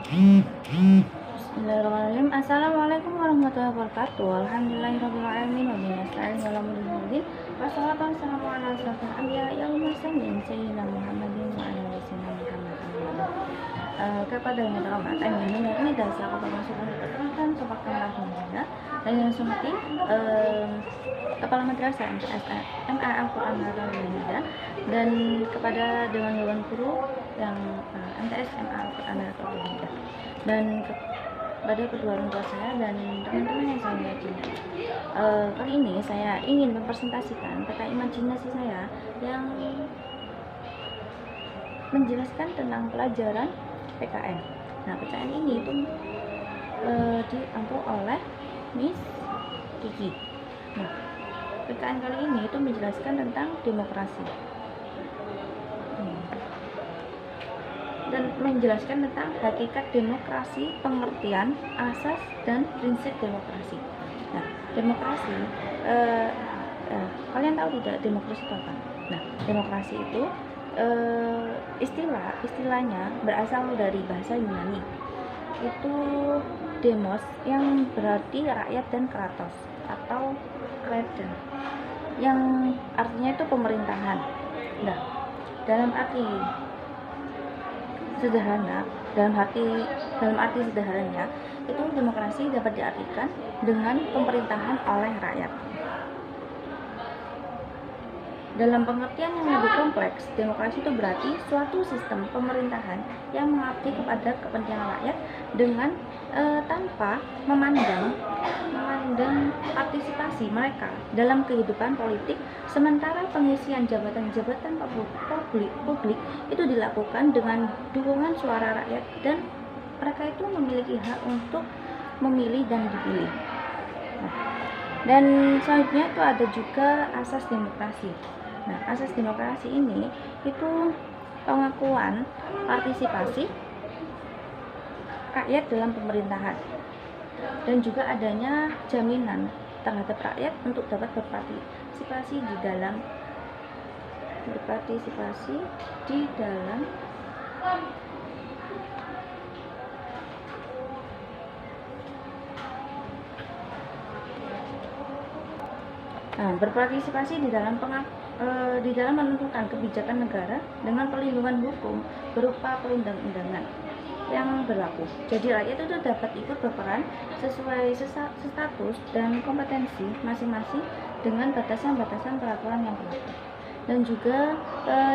Bismillahirrahmanirrahim. Assalamualaikum warahmatullahi wabarakatuh. Alhamdulillahirrahmanirrahim. Wabinasta'in walamuddin. Wassalatu wassalamu ala asyrafil anbiya'i wal mursalin sayyidina Muhammadin wa ala alihi Muhammad. Kepada yang terhormat Amin ini dasar kepemasukan keterangan sepakat lahirnya dan yang sumati Kepala Madrasah MA Al-Quran Al-Muda dan kepada Dewan Guru yang MTS MA Al-Quran Al-Muda dan kepada kedua orang tua saya dan teman-teman yang saya cintai. Kali ini saya ingin mempresentasikan peta imajinasi saya yang menjelaskan tentang pelajaran PKN. Nah, PKN ini itu diampu oleh Miss Kiki. Nah, PKN kali ini itu menjelaskan tentang demokrasi dan menjelaskan tentang hakikat demokrasi, pengertian, asas, dan prinsip demokrasi. Nah, demokrasi, kalian tahu tidak demokrasi itu apa? Nah, demokrasi itu istilahnya berasal dari bahasa Yunani. Itu demos yang berarti rakyat dan kratos atau kreden, yang artinya itu pemerintahan. Nah, dalam arti sederhananya itu demokrasi dapat diartikan dengan pemerintahan oleh rakyat. Dalam pengertian yang lebih kompleks, demokrasi itu berarti suatu sistem pemerintahan yang mengabdi kepada kepentingan rakyat dengan tanpa memandang partisipasi mereka dalam kehidupan politik, sementara pengisian jabatan-jabatan publik itu dilakukan dengan dukungan suara rakyat dan mereka itu memiliki hak untuk memilih dan dipilih. Dan selanjutnya itu ada juga asas demokrasi. Nah, asas demokrasi ini itu pengakuan partisipasi rakyat dalam pemerintahan dan juga adanya jaminan terhadap rakyat untuk dapat berpartisipasi di dalam di dalam menentukan kebijakan negara dengan perlindungan hukum berupa perundang-undangan yang berlaku. Jadi rakyat itu dapat ikut berperan sesuai status dan kompetensi masing-masing dengan batasan-batasan peraturan yang berlaku. Dan juga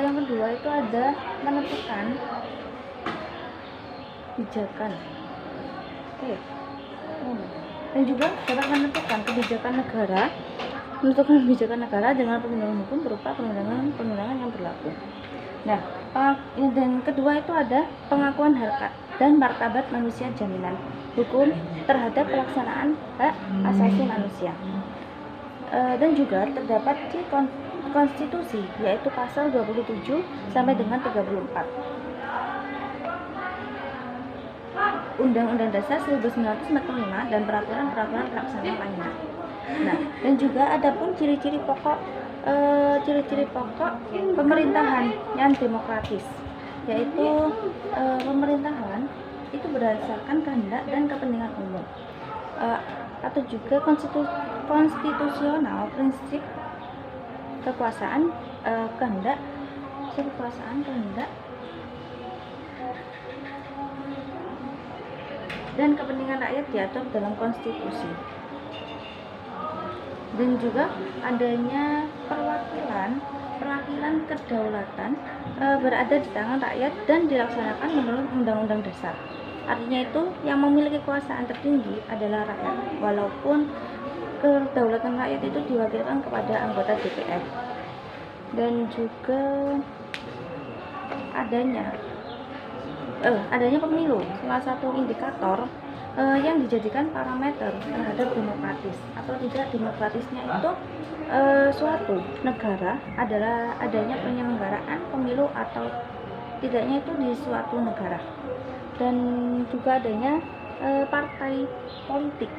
yang kedua itu ada menentukan kebijakan. Dan juga dapat menentukan kebijakan negara dengan perlindungan hukum berupa perundangan yang berlaku. Nah, dan kedua itu ada pengakuan harkat dan martabat manusia, jaminan hukum terhadap pelaksanaan hak asasi manusia. Dan juga terdapat di konstitusi, yaitu pasal 27 sampai dengan 34. Undang-Undang Dasar 1945 dan peraturan-peraturan pelaksanaan lainnya. Nah, dan juga adapun ciri-ciri pokok pemerintahan yang demokratis, yaitu pemerintahan itu berdasarkan kehendak dan kepentingan umum, atau juga konstitusional, prinsip kekuasaan, kehendak dan kepentingan rakyat diatur dalam konstitusi. Dan juga adanya perwakilan kedaulatan berada di tangan rakyat dan dilaksanakan menurut Undang-Undang Dasar. Artinya itu yang memiliki kekuasaan tertinggi adalah rakyat, walaupun kedaulatan rakyat itu diwakilkan kepada anggota DPR. Dan juga adanya pemilu, salah satu indikator yang dijadikan parameter terhadap demokratis atau tidak demokratisnya itu suatu negara adalah adanya penyelenggaraan pemilu atau tidaknya itu di suatu negara. Dan juga adanya partai politik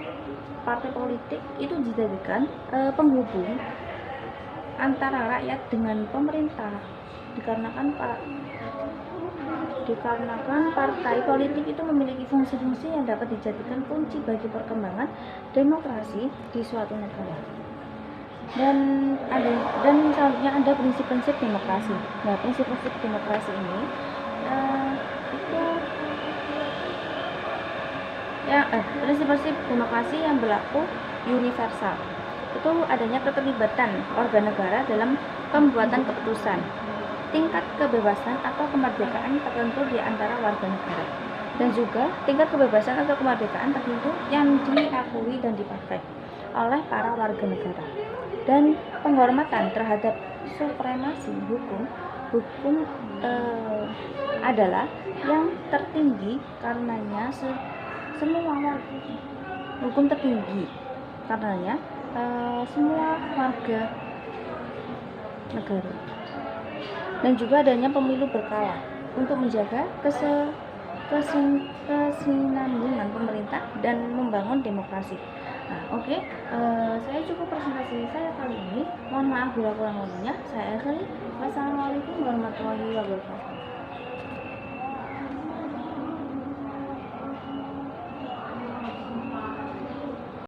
itu dijadikan penghubung antara rakyat dengan pemerintah, dikarenakan dikarenakan partai politik itu memiliki fungsi-fungsi yang dapat dijadikan kunci bagi perkembangan demokrasi di suatu negara. Dan selanjutnya ada prinsip-prinsip demokrasi. Nah, prinsip-prinsip demokrasi ini prinsip-prinsip demokrasi yang berlaku universal itu adanya keterlibatan warga negara dalam pembuatan keputusan, tingkat kebebasan atau kemerdekaan tertentu di antara warga negara, dan juga tingkat kebebasan atau kemerdekaan tertentu yang diakui dan dipakai oleh para warga negara, dan penghormatan terhadap supremasi hukum adalah yang tertinggi karenanya semua hukum tertinggi karenanya semua warga negara, dan juga adanya pemilu berkala untuk menjaga kesinambungan pemerintah dan membangun demokrasi. Nah, oke. Saya cukup presentasi saya kali ini. Mohon maaf bila kurang lebihnya. Saya akhiri. Wassalamualaikum warahmatullahi wabarakatuh.